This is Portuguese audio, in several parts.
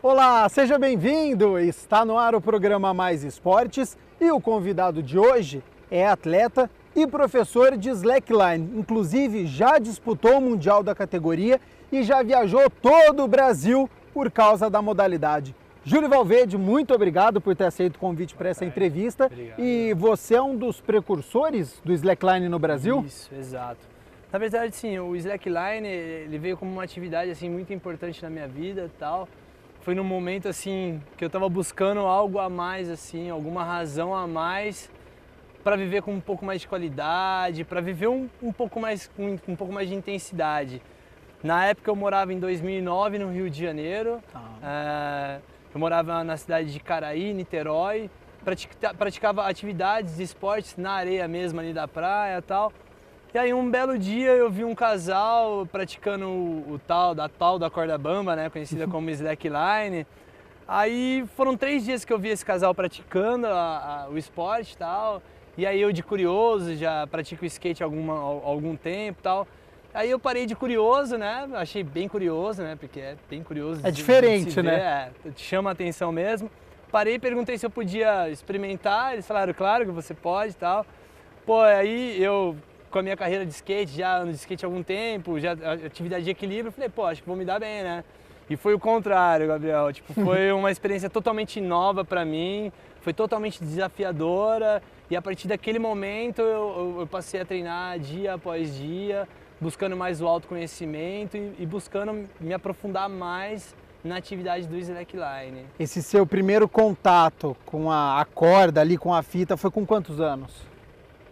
Olá, seja bem-vindo! Está no ar o programa Mais Esportes e o convidado de hoje é atleta e professor de slackline. Inclusive já disputou o Mundial da categoria e já viajou todo o Brasil por causa da modalidade. Júlio Valverde, muito obrigado por ter aceito o convite para essa entrevista. Obrigado. E você é um dos precursores do slackline no Brasil? Isso, exato. Na verdade, sim, o slackline ele veio como uma atividade assim muito importante na minha vida, tal. Foi num momento assim que eu estava buscando algo a mais, assim, alguma razão a mais para viver com um pouco mais de qualidade, para viver um pouco mais com um pouco mais de intensidade. Na época eu morava em 2009 no Rio de Janeiro. Eu morava na cidade de Caraí, Niterói, praticava atividades de esportes na areia mesmo ali da praia e tal. E aí um belo dia eu vi um casal praticando o tal da corda bamba, né, conhecida como slackline. Aí foram 3 dias que eu vi esse casal praticando o esporte e tal. E aí eu de curioso, já pratico skate há algum tempo e tal. Aí eu parei de curioso, né, achei bem curioso, né, porque é bem curioso. É diferente, né? Te chama a atenção mesmo. Parei e perguntei se eu podia experimentar, eles falaram, claro que você pode e tal. Pô, aí eu, com a minha carreira de skate, já ando de skate há algum tempo, já atividade de equilíbrio, falei, pô, acho que vou me dar bem, né? E foi o contrário, Gabriel, tipo, foi uma experiência totalmente nova pra mim, foi totalmente desafiadora e a partir daquele momento eu passei a treinar dia após dia, buscando mais o autoconhecimento e buscando me aprofundar mais na atividade do slackline. Esse seu primeiro contato com a corda ali, com a fita, foi com quantos anos?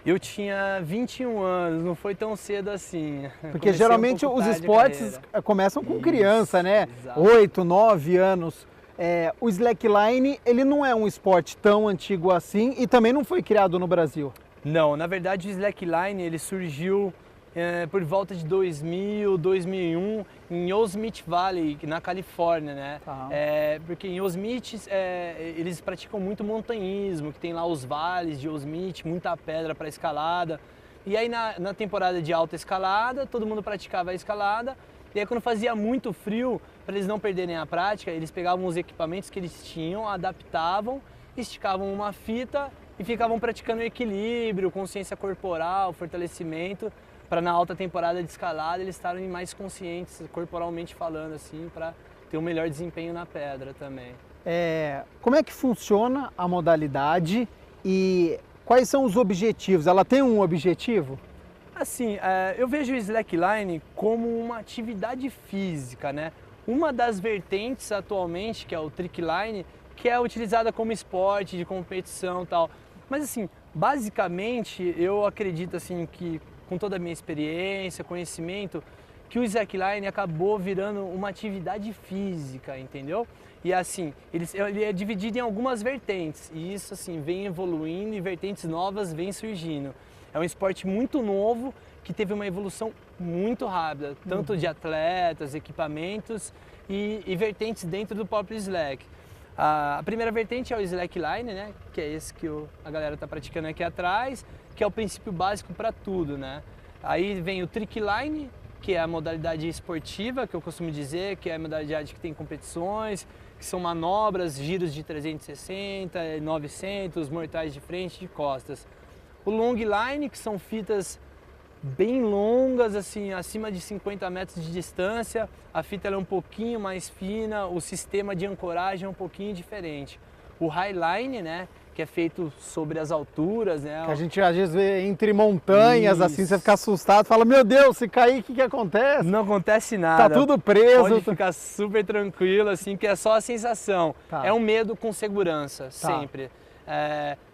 Eu tinha 21 anos, não foi tão cedo assim. Porque geralmente os esportes começam com criança, né? Exato. 8, 9 anos. O slackline, ele não é um esporte tão antigo assim e também não foi criado no Brasil. Não, na verdade o slackline ele surgiu por volta de 2000, 2001 em Yosemite Valley, na Califórnia, né? Porque em Yosemite eles praticam muito montanhismo, que tem lá os vales de Yosemite, muita pedra para escalada. E aí na temporada de alta escalada, todo mundo praticava a escalada. E aí quando fazia muito frio, para eles não perderem a prática, eles pegavam os equipamentos que eles tinham, adaptavam, esticavam uma fita e ficavam praticando equilíbrio, consciência corporal, fortalecimento, para na alta temporada de escalada eles estarem mais conscientes, corporalmente falando, assim, para ter um melhor desempenho na pedra também. Como é que funciona a modalidade e quais são os objetivos? Ela tem um objetivo? Assim, eu vejo o slackline como uma atividade física, né? Uma das vertentes atualmente, que é o trickline, que é utilizada como esporte de competição e tal. Mas assim, basicamente eu acredito assim que com toda a minha experiência, conhecimento, que o slackline acabou virando uma atividade física, entendeu? E assim, ele é dividido em algumas vertentes e isso assim vem evoluindo e vertentes novas vêm surgindo. É um esporte muito novo que teve uma evolução muito rápida, tanto de atletas, equipamentos e vertentes dentro do próprio slack. A primeira vertente é o slackline, né? Que é esse que a galera está praticando aqui atrás, que é o princípio básico para tudo, né? Aí vem o trickline, que é a modalidade esportiva, que eu costumo dizer, que é a modalidade que tem competições, que são manobras, giros de 360, 900, mortais de frente e de costas. O long line, que são fitas bem longas, assim, acima de 50 metros de distância, a fita ela é um pouquinho mais fina, o sistema de ancoragem é um pouquinho diferente. O high line, né, que é feito sobre as alturas, né? Que a gente às vezes vê entre montanhas, Isso. assim, você fica assustado, fala, meu Deus, se cair, o que acontece? Não acontece nada. Tá tudo preso. Pode ficar super tranquilo, assim, que é só a sensação. Tá. É um medo com segurança, sempre.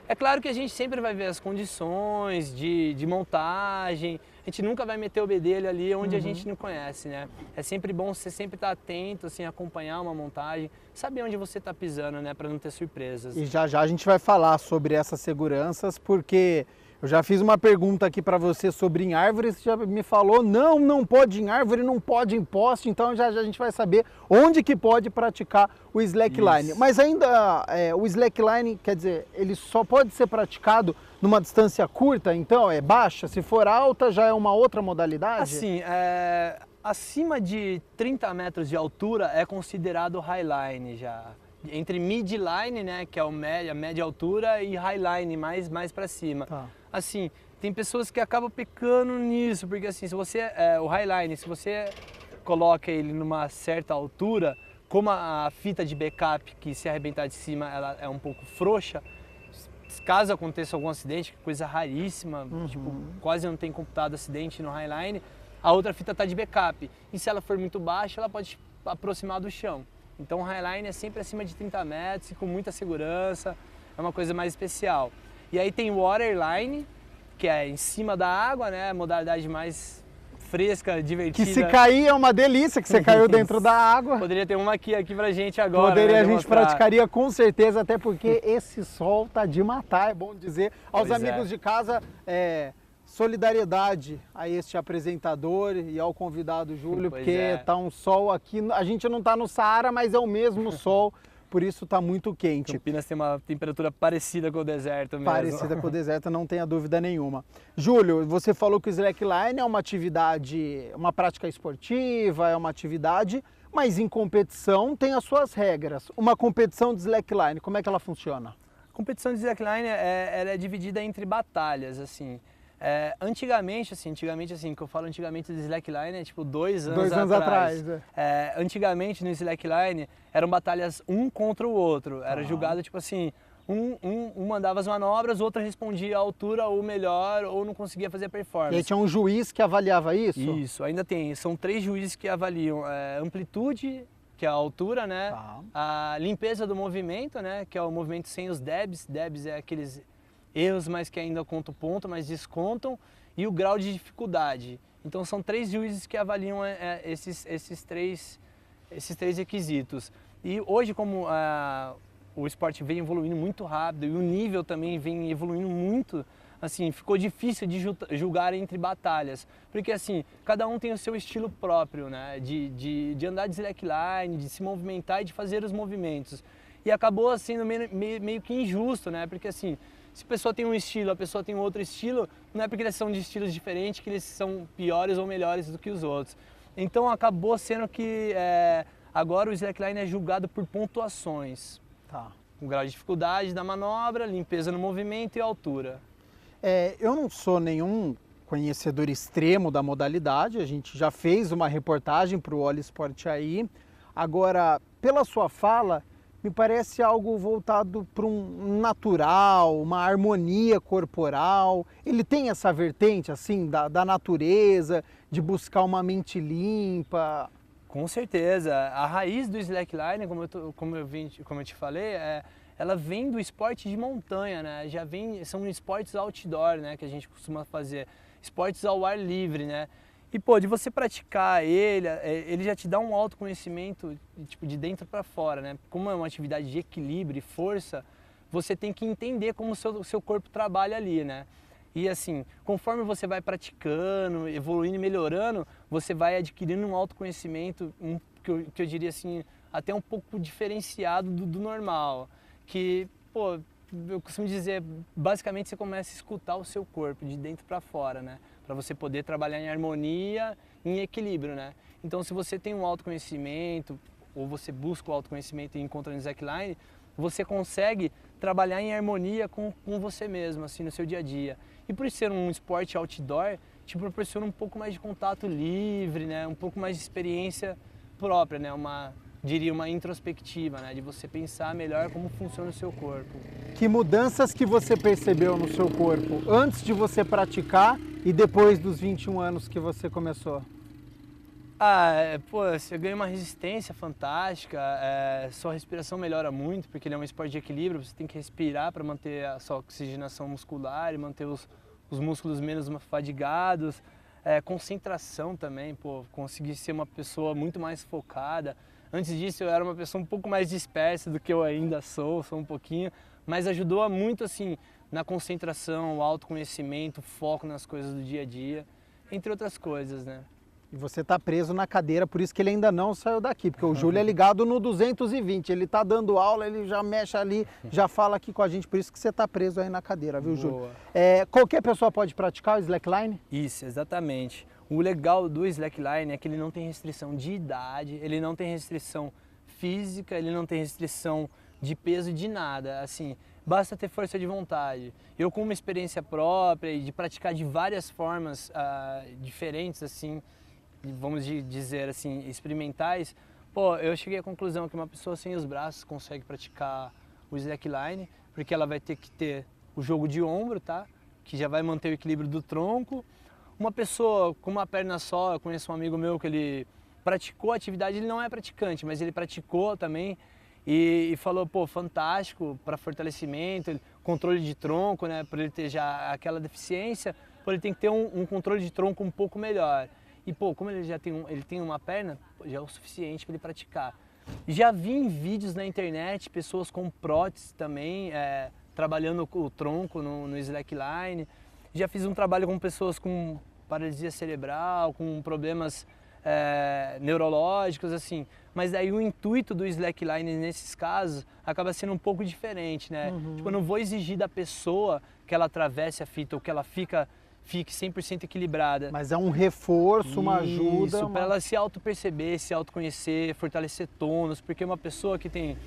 É claro que a gente sempre vai ver as condições de montagem, a gente nunca vai meter o bedelho ali onde a gente não conhece, né? É sempre bom você sempre estar atento, assim, acompanhar uma montagem, saber onde você está pisando, né, para não ter surpresas. E já já a gente vai falar sobre essas seguranças, porque eu já fiz uma pergunta aqui para você sobre em árvore, você já me falou, não pode em árvore, não pode em poste, então já a gente vai saber onde que pode praticar o slackline. Isso. Mas ainda o slackline, quer dizer, ele só pode ser praticado numa distância curta, então é baixa, se for alta já é uma outra modalidade? Assim, acima de 30 metros de altura é considerado highline já. Entre midline, né, que é a média altura, e highline, mais para cima. Tá. Assim, tem pessoas que acabam pecando nisso, porque assim, se você, o highline, se você coloca ele numa certa altura, como a fita de backup, que se arrebentar de cima, ela é um pouco frouxa, caso aconteça algum acidente, coisa raríssima, tipo, quase não tem computado acidente no highline, a outra fita está de backup. E se ela for muito baixa, ela pode aproximar do chão. Então o highline é sempre acima de 30 metros e com muita segurança, é uma coisa mais especial. E aí tem o waterline, que é em cima da água, né, a modalidade mais fresca, divertida. Que se cair é uma delícia, que você caiu dentro da água. Poderia ter uma aqui pra gente agora. Poderia, né, a gente praticaria com certeza, até porque esse sol tá de matar, é bom dizer. Aos amigos de casa, solidariedade a este apresentador e ao convidado Júlio, porque tá um sol aqui, a gente não tá no Saara, mas é o mesmo sol, por isso tá muito quente. Campinas tem uma temperatura parecida com o deserto mesmo. Parecida com o deserto, não tenha dúvida nenhuma. Júlio, você falou que o slackline é uma atividade, uma prática esportiva, é uma atividade, mas em competição tem as suas regras. Uma competição de slackline, como é que ela funciona? A competição de slackline ela é dividida entre batalhas, assim. Antigamente, que eu falo antigamente do slackline, é tipo 2 anos atrás. Antigamente no slackline eram batalhas um contra o outro, era julgado tipo assim, um mandava as manobras, o outro respondia à altura ou melhor, ou não conseguia fazer a performance. E aí tinha um juiz que avaliava isso? Isso, ainda tem, são 3 juízes que avaliam amplitude, que é a altura, né? A limpeza do movimento, né? Que é o movimento sem os debs, debs é aqueles erros, mas que ainda contam ponto, mas descontam, e o grau de dificuldade. Então são 3 juízes que avaliam esses três requisitos. E hoje, como o esporte vem evoluindo muito rápido e o nível também vem evoluindo muito, assim, ficou difícil de julgar entre batalhas, porque assim, cada um tem o seu estilo próprio, né, de andar de slackline, de se movimentar e de fazer os movimentos. E acabou sendo meio que injusto, né, porque assim, se a pessoa tem um estilo, a pessoa tem outro estilo, não é porque eles são de estilos diferentes que eles são piores ou melhores do que os outros. Então acabou sendo que agora o slackline é julgado por pontuações. Tá. O grau de dificuldade da manobra, limpeza no movimento e altura. Eu não sou nenhum conhecedor extremo da modalidade, a gente já fez uma reportagem para o Olha Esporte aí. Agora, pela sua fala, me parece algo voltado para um natural, uma harmonia corporal. Ele tem essa vertente assim da natureza, de buscar uma mente limpa? Com certeza. A raiz do slackline, como eu te falei, ela vem do esporte de montanha, né? São esportes outdoor, né, que a gente costuma fazer, esportes ao ar livre, né? E pô, de você praticar ele já te dá um autoconhecimento tipo de dentro para fora, né? Como é uma atividade de equilíbrio e força, você tem que entender como o seu corpo trabalha ali, né? E assim, conforme você vai praticando, evoluindo e melhorando, você vai adquirindo um autoconhecimento que eu diria assim, até um pouco diferenciado do normal. Que, pô, eu costumo dizer, basicamente você começa a escutar o seu corpo de dentro para fora, né? Para você poder trabalhar em harmonia, em equilíbrio, né? Então, se você tem um autoconhecimento, ou você busca o autoconhecimento e encontra no slackline, você consegue trabalhar em harmonia com você mesmo, assim, no seu dia a dia. E por ser um esporte outdoor, te proporciona um pouco mais de contato livre, né? Um pouco mais de experiência própria, né? Diria uma introspectiva, né? De você pensar melhor como funciona o seu corpo. Que mudanças que você percebeu no seu corpo antes de você praticar e depois dos 21 anos que você começou? Você ganha uma resistência fantástica, sua respiração melhora muito, porque ele é um esporte de equilíbrio, você tem que respirar para manter a sua oxigenação muscular e manter os músculos menos fadigados. Concentração também, conseguir ser uma pessoa muito mais focada. Antes disso eu era uma pessoa um pouco mais dispersa do que eu ainda sou um pouquinho, mas ajudou muito assim na concentração, o autoconhecimento, o foco nas coisas do dia a dia, entre outras coisas, né? E você está preso na cadeira, por isso que ele ainda não saiu daqui, porque o Júlio é ligado no 220, ele está dando aula, ele já mexe ali, já fala aqui com a gente, por isso que você está preso aí na cadeira, viu, Júlio? Qualquer pessoa pode praticar o slackline? Isso, exatamente. O legal do slackline é que ele não tem restrição de idade, ele não tem restrição física, ele não tem restrição de peso, de nada, assim, basta ter força de vontade. Eu, com uma experiência própria e de praticar de várias formas diferentes, assim, vamos dizer assim, experimentais, pô, eu cheguei à conclusão que uma pessoa sem os braços consegue praticar o slackline, porque ela vai ter que ter o jogo de ombro, tá? Que já vai manter o equilíbrio do tronco. Uma pessoa com uma perna só, eu conheço um amigo meu que ele praticou a atividade, ele não é praticante, mas ele praticou também e falou, pô, fantástico para fortalecimento, controle de tronco, né? Por ele ter já aquela deficiência, por ele tem que ter um controle de tronco um pouco melhor. E pô, como ele já tem uma perna, já é o suficiente para ele praticar. Já vi em vídeos na internet pessoas com prótese também, trabalhando o tronco no slackline. Já fiz um trabalho com pessoas com paralisia cerebral, com problemas neurológicos, assim. Mas aí o intuito do slackline nesses casos acaba sendo um pouco diferente, né? Tipo, eu não vou exigir da pessoa que ela atravesse a fita ou que ela fique 100% equilibrada. Mas é um reforço, uma ajuda. Isso, para ela se auto-perceber, se autoconhecer, fortalecer tônus, porque uma pessoa que tem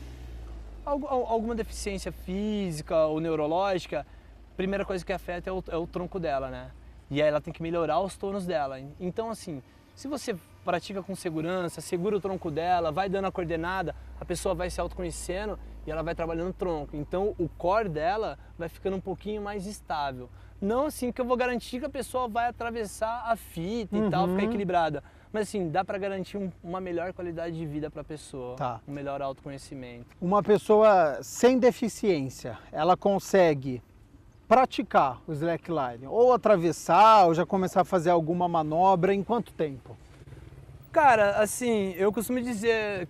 alguma deficiência física ou neurológica, a primeira coisa que afeta é o tronco dela, né? E aí ela tem que melhorar os tônus dela. Então, assim, se você pratica com segurança, segura o tronco dela, vai dando a coordenada, a pessoa vai se autoconhecendo e ela vai trabalhando o tronco. Então, o core dela vai ficando um pouquinho mais estável. Não assim que eu vou garantir que a pessoa vai atravessar a fita e tal, ficar equilibrada. Mas assim, dá para garantir uma melhor qualidade de vida para a pessoa, um melhor autoconhecimento. Uma pessoa sem deficiência, ela consegue praticar o slackline, ou atravessar, ou já começar a fazer alguma manobra, em quanto tempo? Cara, assim, eu costumo dizer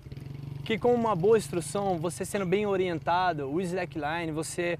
que com uma boa instrução, você sendo bem orientado, o slackline, você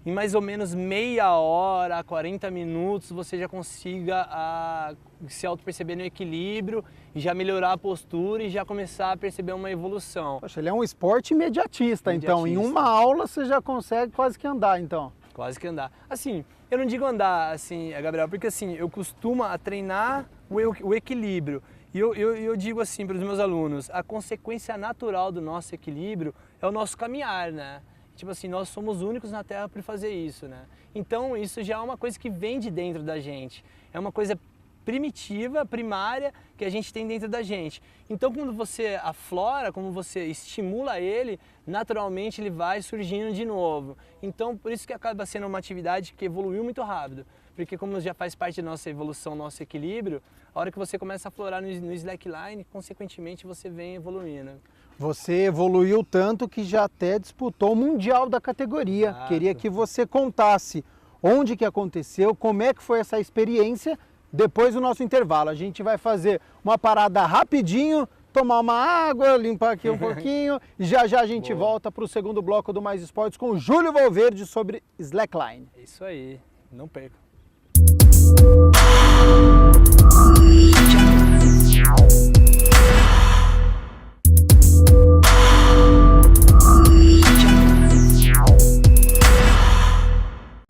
em mais ou menos meia hora, 40 minutos, você já consiga se auto-perceber no equilíbrio e já melhorar a postura e já começar a perceber uma evolução. Poxa, ele é um esporte imediatista, então em uma aula você já consegue quase que andar, então. Quase que andar. Assim, eu não digo andar, assim, Gabriel, porque assim, eu costumo treinar o equilíbrio. E eu digo assim para os meus alunos, a consequência natural do nosso equilíbrio é o nosso caminhar, né? Tipo assim, nós somos únicos na Terra por fazer isso, né? Então isso já é uma coisa que vem de dentro da gente. É uma coisa primitiva, primária, que a gente tem dentro da gente. Então quando você aflora, como você estimula ele, naturalmente ele vai surgindo de novo. Então por isso que acaba sendo uma atividade que evoluiu muito rápido. Porque como já faz parte da nossa evolução, nosso equilíbrio, a hora que você começa a aflorar no slackline, consequentemente você vem evoluindo. Você evoluiu tanto que já até disputou o Mundial da categoria. Exato. Queria que você contasse onde que aconteceu, como é que foi essa experiência, depois do nosso intervalo. A gente vai fazer uma parada rapidinho, tomar uma água, limpar aqui um pouquinho, e já já a gente volta para o segundo bloco do Mais Esportes com o Júlio Valverde sobre slackline. É isso aí, não perca.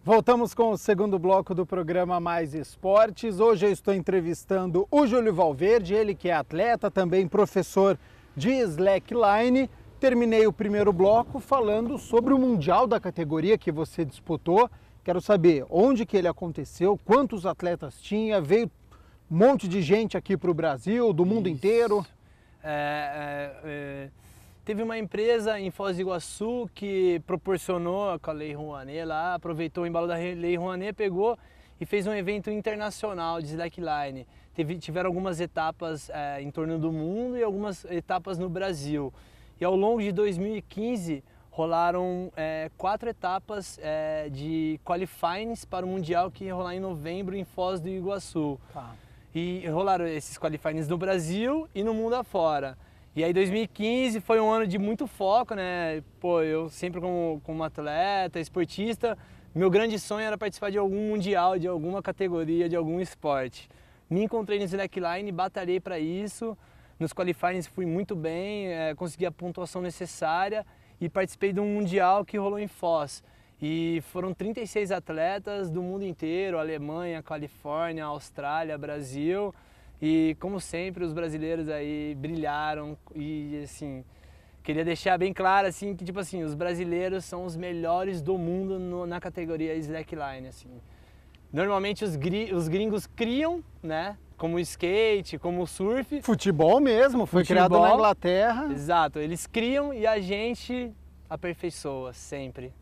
Voltamos com o segundo bloco do programa Mais Esportes. Hoje eu estou entrevistando o Júlio Valverde, ele que é atleta, também professor de slackline. Terminei o primeiro bloco falando sobre o Mundial da categoria que você disputou. Quero saber onde que ele aconteceu, quantos atletas tinha, veio um monte de gente aqui para o Brasil, do mundo inteiro. Teve uma empresa em Foz do Iguaçu que proporcionou com a Lei Rouanet lá, aproveitou o embalo da Lei Rouanet, pegou e fez um evento internacional de slackline. Tiveram algumas etapas em torno do mundo e algumas etapas no Brasil. E ao longo de 2015 rolaram 4 etapas de qualifyings para o Mundial que ia rolar em novembro em Foz do Iguaçu. Tá. E rolaram esses qualifyings no Brasil e no mundo afora. E aí 2015 foi um ano de muito foco, né? Pô, eu sempre como atleta, esportista, meu grande sonho era participar de algum mundial, de alguma categoria, de algum esporte. Me encontrei no slackline, batalhei para isso. Nos qualifyings fui muito bem, consegui a pontuação necessária e participei de um mundial que rolou em Foz. E foram 36 atletas do mundo inteiro, Alemanha, Califórnia, Austrália, Brasil. E como sempre, os brasileiros aí brilharam e assim, queria deixar bem claro assim que tipo assim, os brasileiros são os melhores do mundo na categoria slackline assim. Normalmente os gringos criam, né? Como o skate, como o surf. Futebol mesmo, foi criado na Inglaterra. Exato, eles criam e a gente aperfeiçoa sempre.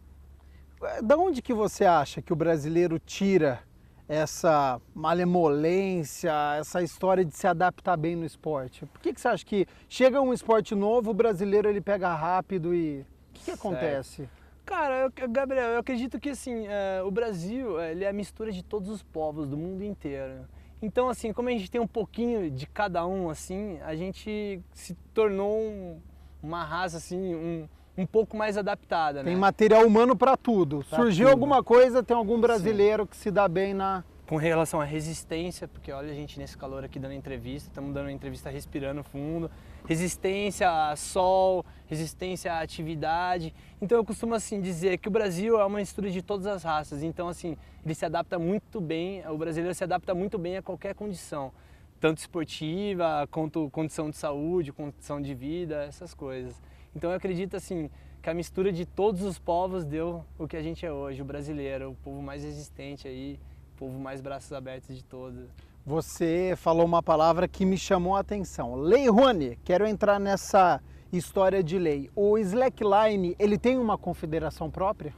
Da onde que você acha que o brasileiro tira essa malemolência, essa história de se adaptar bem no esporte? Por que você acha que chega um esporte novo, o brasileiro ele pega rápido e... O que acontece? Cara, Gabriel, eu acredito que assim, o Brasil ele é a mistura de todos os povos do mundo inteiro. Então assim, como a gente tem um pouquinho de cada um, assim, a gente se tornou uma raça assim, um pouco mais adaptada, né? Tem material humano para tudo. Surgiu alguma coisa, tem algum brasileiro Sim. que se dá bem na... Com relação à resistência, porque olha a gente nesse calor aqui dando entrevista, estamos dando uma entrevista respirando fundo, resistência a sol, resistência à atividade. Então eu costumo assim dizer que o Brasil é uma mistura de todas as raças, então assim, ele se adapta muito bem, o brasileiro se adapta muito bem a qualquer condição, tanto esportiva, quanto condição de saúde, condição de vida, essas coisas. Então eu acredito assim, que a mistura de todos os povos deu o que a gente é hoje, o brasileiro, o povo mais resistente aí, o povo mais braços abertos de todos. Você falou uma palavra que me chamou a atenção. Lei Rouanet, quero entrar nessa história de lei. O slackline, ele tem uma confederação própria?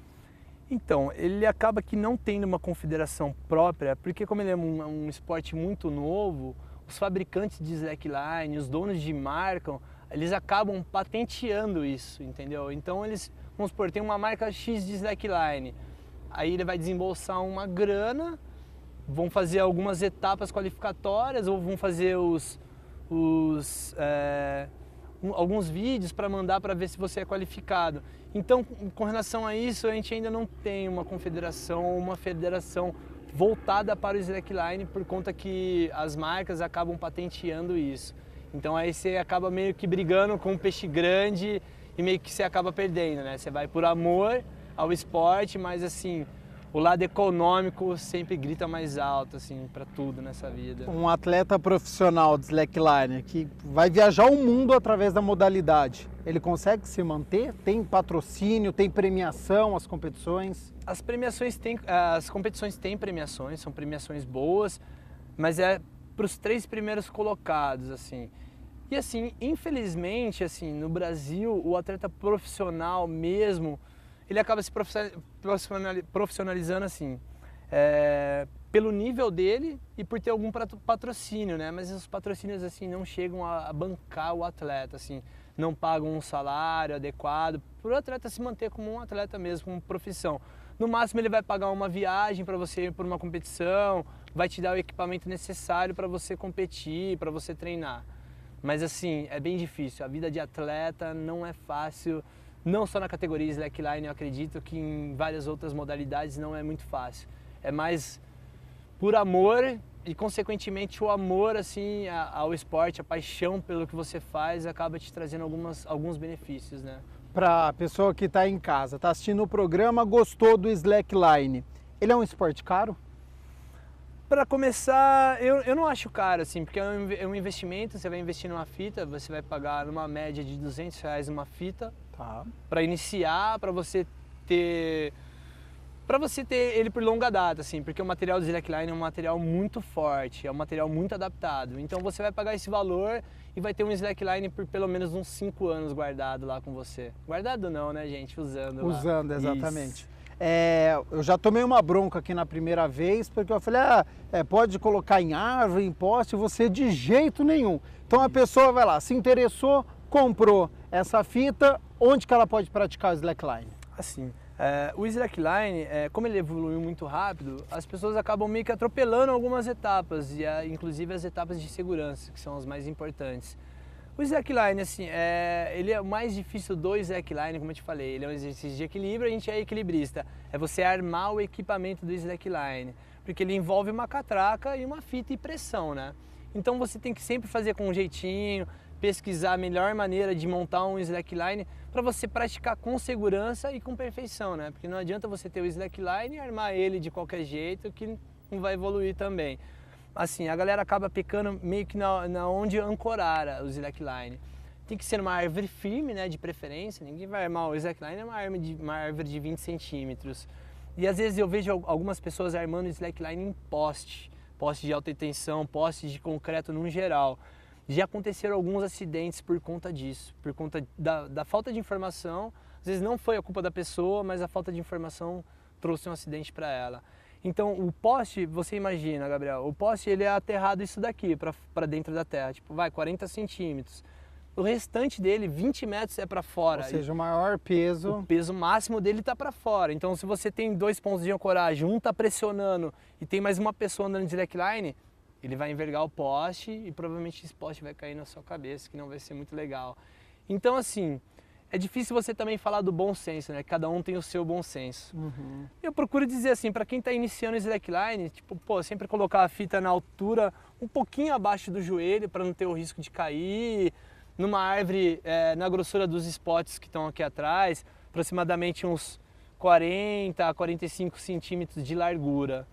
Então, ele acaba que não tendo uma confederação própria, porque como ele é um esporte muito novo, os fabricantes de slackline, os donos de marca, eles acabam patenteando isso, entendeu? Então eles, vamos supor, tem uma marca X de slackline, aí ele vai desembolsar uma grana, vão fazer algumas etapas qualificatórias ou vão fazer alguns vídeos para mandar para ver se você é qualificado. Então, com relação a isso, a gente ainda não tem uma confederação, uma federação voltada para o slackline por conta que as marcas acabam patenteando isso. Então aí você acaba meio que brigando com um peixe grande e meio que você acaba perdendo, né? Você vai por amor ao esporte, mas assim, o lado econômico sempre grita mais alto, assim, para tudo nessa vida. Um atleta profissional de slackline que vai viajar o mundo através da modalidade, ele consegue se manter? Tem patrocínio, tem premiação, as competições? As competições têm premiações, são premiações boas, mas é para os 3 primeiros colocados, assim. E assim, infelizmente, assim, no Brasil, o atleta profissional mesmo, ele acaba se profissionalizando assim, pelo nível dele e por ter algum patrocínio, né? Mas os patrocínios assim não chegam a bancar o atleta, assim, não pagam um salário adequado para o atleta se manter como um atleta mesmo, como profissão. No máximo ele vai pagar uma viagem para você ir por uma competição, vai te dar o equipamento necessário para você competir, para você treinar. Mas assim, é bem difícil, a vida de atleta não é fácil, não só na categoria slackline, eu acredito que em várias outras modalidades não é muito fácil. É mais por amor e consequentemente o amor assim ao esporte, a paixão pelo que você faz acaba te trazendo alguns benefícios, né? Para a pessoa que está em casa, está assistindo o programa, gostou do slackline, ele é um esporte caro? Para começar, eu não acho caro, assim, porque é um investimento, você vai investir numa fita, você vai pagar numa média de R$200 uma fita, tá, para iniciar, para você ter ele por longa data, assim, porque o material do slackline é um material muito forte, é um material muito adaptado. Então você vai pagar esse valor e vai ter um slackline por pelo menos uns 5 anos guardado lá com você. Guardado não, né, gente? Usando lá. Usando, exatamente. Eu já tomei uma bronca aqui na primeira vez, porque eu falei, pode colocar em árvore, em poste, você de jeito nenhum. Então a pessoa vai lá, se interessou, comprou essa fita, onde que ela pode praticar o slackline? Assim, o slackline, como ele evoluiu muito rápido, as pessoas acabam meio que atropelando algumas etapas, e inclusive as etapas de segurança, que são as mais importantes. O slackline, assim, ele é o mais difícil do slackline, como eu te falei, ele é um exercício de equilíbrio, a gente é equilibrista. É você armar o equipamento do slackline, porque ele envolve uma catraca e uma fita e pressão, né? Então você tem que sempre fazer com um jeitinho, pesquisar a melhor maneira de montar um slackline para você praticar com segurança e com perfeição, né? Porque não adianta você ter o slackline e armar ele de qualquer jeito que não vai evoluir também. assim, a galera acaba pecando meio que na onde ancorar o slackline. Tem que ser uma árvore firme, né, de preferência. Ninguém vai armar o slackline, é uma árvore de 20 centímetros. E às vezes eu vejo algumas pessoas armando slackline em poste de alta tensão, poste de concreto no geral. Já aconteceram alguns acidentes por conta disso, por conta da falta de informação. Às vezes não foi a culpa da pessoa, mas a falta de informação trouxe um acidente para ela. Então o poste, você imagina, Gabriel, o poste ele é aterrado isso daqui para dentro da terra, tipo, vai 40 centímetros. O restante dele, 20 metros, é para fora. Ou seja, o maior peso... O peso máximo dele está para fora. Então se você tem 2 pontos de ancoragem, um está pressionando e tem mais uma pessoa andando de slackline, ele vai envergar o poste e provavelmente esse poste vai cair na sua cabeça, que não vai ser muito legal. Então assim, é difícil você também falar do bom senso, né? Cada um tem o seu bom senso. Uhum. Eu procuro dizer assim, para quem está iniciando o slackline, tipo, pô, sempre colocar a fita na altura um pouquinho abaixo do joelho para não ter o risco de cair, numa árvore na grossura dos spots que estão aqui atrás, aproximadamente uns 40 a 45 centímetros de largura,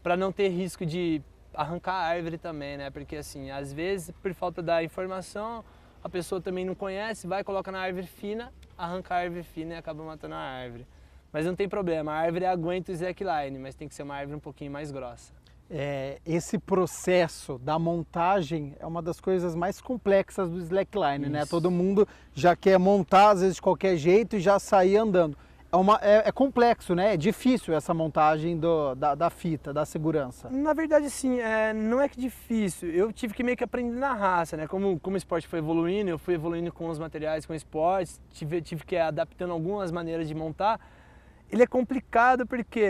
para não ter risco de arrancar a árvore também, né? Porque assim, às vezes, por falta da informação, a pessoa também não conhece, vai, coloca na árvore fina, arranca a árvore fina e acaba matando a árvore. Mas não tem problema, a árvore aguenta o slackline, mas tem que ser uma árvore um pouquinho mais grossa. Esse processo da montagem é uma das coisas mais complexas do slackline, né? Todo mundo já quer montar, às vezes de qualquer jeito e já sair andando. É complexo, né? É difícil essa montagem da fita, da segurança. Na verdade, sim, não é que difícil. Eu tive que meio que aprender na raça, né? Como o esporte foi evoluindo, eu fui evoluindo com os materiais, com o esporte, tive que ir adaptando algumas maneiras de montar. Ele é complicado porque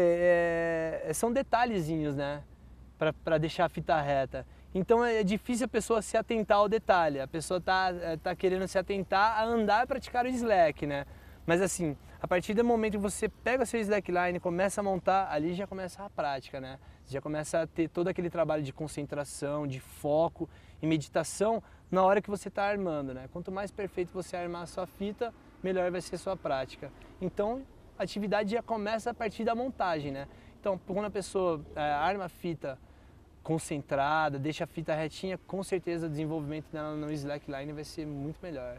são detalhezinhos, né? Para deixar a fita reta. Então é difícil a pessoa se atentar ao detalhe. A pessoa tá querendo se atentar a andar e praticar o slack, né? Mas assim, a partir do momento que você pega o seu slackline e começa a montar, ali já começa a prática, né? Você já começa a ter todo aquele trabalho de concentração, de foco e meditação na hora que você está armando, né? Quanto mais perfeito você armar a sua fita, melhor vai ser a sua prática. Então, a atividade já começa a partir da montagem, né? Então, quando a pessoa arma a fita concentrada, deixa a fita retinha, com certeza o desenvolvimento dela no slackline vai ser muito melhor.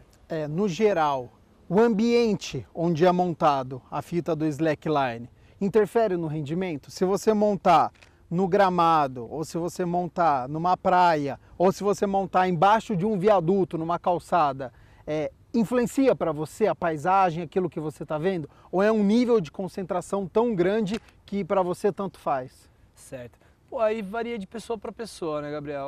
No geral, o ambiente onde é montado a fita do slackline interfere no rendimento? Se você montar no gramado, ou se você montar numa praia, ou se você montar embaixo de um viaduto, numa calçada, influencia para você a paisagem, aquilo que você está vendo? Ou é um nível de concentração tão grande que para você tanto faz? Certo. Pô, aí varia de pessoa para pessoa, né, Gabriel?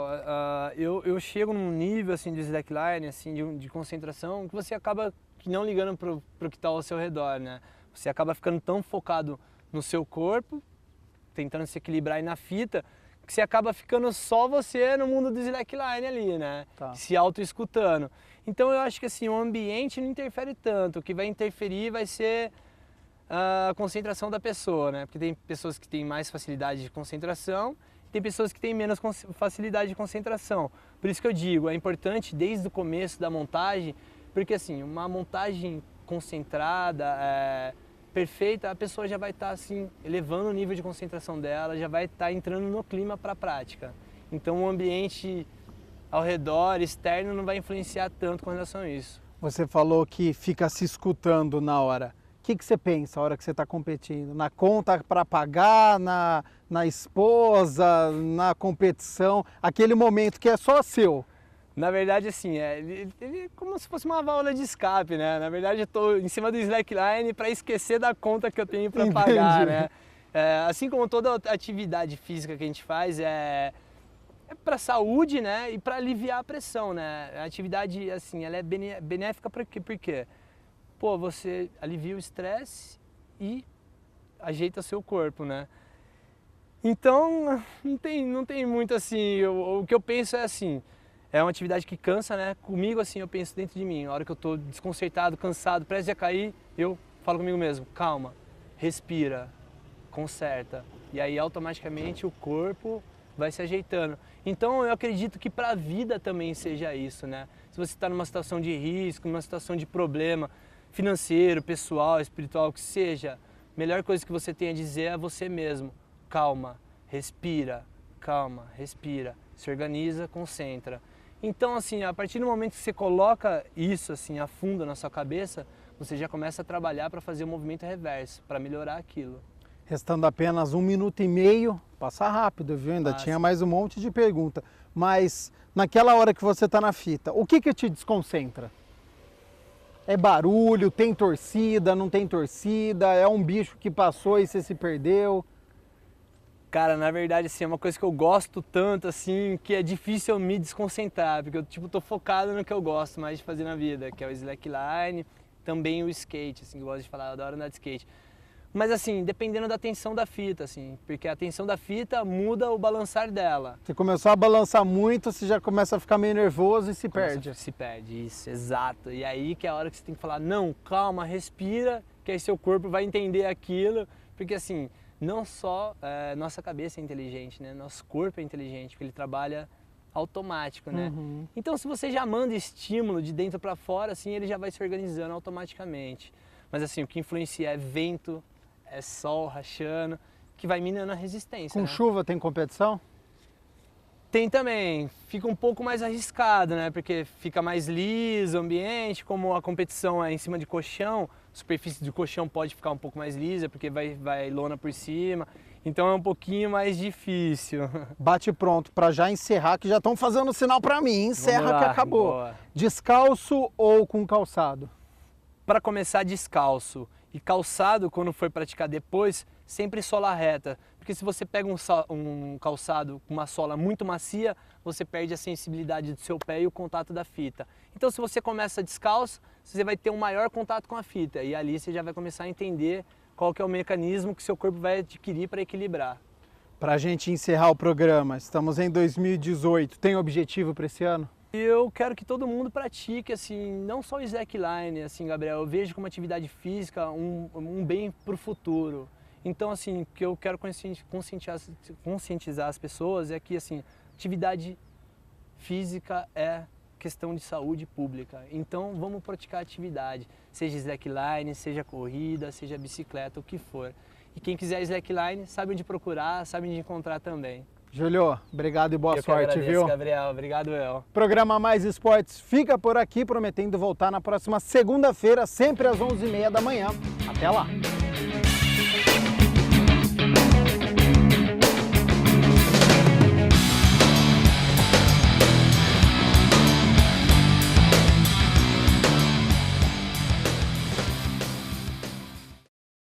Eu chego num nível assim de slackline, assim, de concentração, que você acaba não ligando pro que está ao seu redor, né? Você acaba ficando tão focado no seu corpo, tentando se equilibrar aí na fita, que você acaba ficando só você no mundo do slackline ali, né? Tá. Se auto-escutando. Então eu acho que assim, o ambiente não interfere tanto, o que vai interferir vai ser a concentração da pessoa, né? Porque tem pessoas que têm mais facilidade de concentração, tem pessoas que têm menos facilidade de concentração. Por isso que eu digo, é importante desde o começo da montagem, porque assim, uma montagem concentrada, perfeita, a pessoa já vai estar assim, elevando o nível de concentração dela, já vai estar entrando no clima para a prática. Então o ambiente ao redor, externo, não vai influenciar tanto com relação a isso. Você falou que fica se escutando na hora. O que você pensa na hora que você está competindo? Na conta para pagar, na esposa, na competição? Aquele momento que é só seu? Na verdade, assim, ele é como se fosse uma válvula de escape, né? Na verdade, eu estou em cima do slackline para esquecer da conta que eu tenho para pagar, né? Assim como toda atividade física que a gente faz, é para saúde, né? E para aliviar a pressão, né? A atividade, assim, ela é benéfica por quê? Pô, você alivia o estresse e ajeita seu corpo, né? Então, não tem muito assim, o que eu penso é assim, é uma atividade que cansa, né? Comigo, assim, eu penso dentro de mim, a hora que eu tô desconcertado, cansado, prestes a cair, eu falo comigo mesmo, calma, respira, conserta, e aí automaticamente o corpo vai se ajeitando. Então eu acredito que para a vida também seja isso, né? Se você está numa situação de risco, numa situação de problema financeiro, pessoal, espiritual, que seja, a melhor coisa que você tem a dizer é a você mesmo. Calma, respira, calma, respira, se organiza, concentra. Então, assim, a partir do momento que você coloca isso assim a fundo na sua cabeça, você já começa a trabalhar para fazer o movimento reverso, para melhorar aquilo. Restando apenas 1 minuto e meio, passa rápido, viu? Ainda tinha mais um monte de pergunta. Mas naquela hora que você está na fita, o que te desconcentra? É barulho, tem torcida, não tem torcida, é um bicho que passou e você se perdeu? Cara, na verdade, assim, é uma coisa que eu gosto tanto, assim, que é difícil eu me desconcentrar, porque eu, tipo, tô focado no que eu gosto mais de fazer na vida, que é o slackline, também o skate, assim, eu gosto de falar, eu adoro andar de skate. Mas, assim, dependendo da tensão da fita, assim, porque a tensão da fita muda o balançar dela. Você começou a balançar muito, você já começa a ficar meio nervoso e se perde. Se perde, isso, exato. E aí que é a hora que você tem que falar, não, calma, respira, que aí seu corpo vai entender aquilo, porque, assim, não só nossa cabeça é inteligente, né? Nosso corpo é inteligente, porque ele trabalha automático, né? Uhum. Então, se você já manda estímulo de dentro para fora, assim, ele já vai se organizando automaticamente. Mas, assim, o que influencia é vento, é sol rachando, que vai minando a resistência. Com né? chuva tem competição? Tem também, fica um pouco mais arriscado, né? Porque fica mais liso o ambiente, como a competição é em cima de colchão, a superfície do colchão pode ficar um pouco mais lisa, porque vai lona por cima, então é um pouquinho mais difícil. Bate pronto, para já encerrar, que já estão fazendo sinal para mim, encerra Vamos lá, que acabou. boa. Descalço ou com calçado? Para começar, descalço. E calçado, quando for praticar depois, sempre sola reta. Porque se você pega um calçado com uma sola muito macia, você perde a sensibilidade do seu pé e o contato da fita. Então, se você começa descalço, você vai ter um maior contato com a fita. E ali você já vai começar a entender qual que é o mecanismo que seu corpo vai adquirir para equilibrar. Para a gente encerrar o programa, estamos em 2018. Tem objetivo para esse ano? Eu quero que todo mundo pratique, assim, não só o slackline, assim, Gabriel, eu vejo como atividade física um bem para o futuro. Então, assim, o que eu quero conscientizar as pessoas é que, assim, atividade física é questão de saúde pública. Então, vamos praticar atividade, seja slackline, seja corrida, seja bicicleta, o que for. E quem quiser slackline, sabe onde procurar, sabe onde encontrar também. Júlio, obrigado e boa sorte, agradeço, viu? Gabriel, obrigado, El. Programa Mais Esportes fica por aqui, prometendo voltar na próxima segunda-feira, sempre às 11h30 da manhã. Até lá!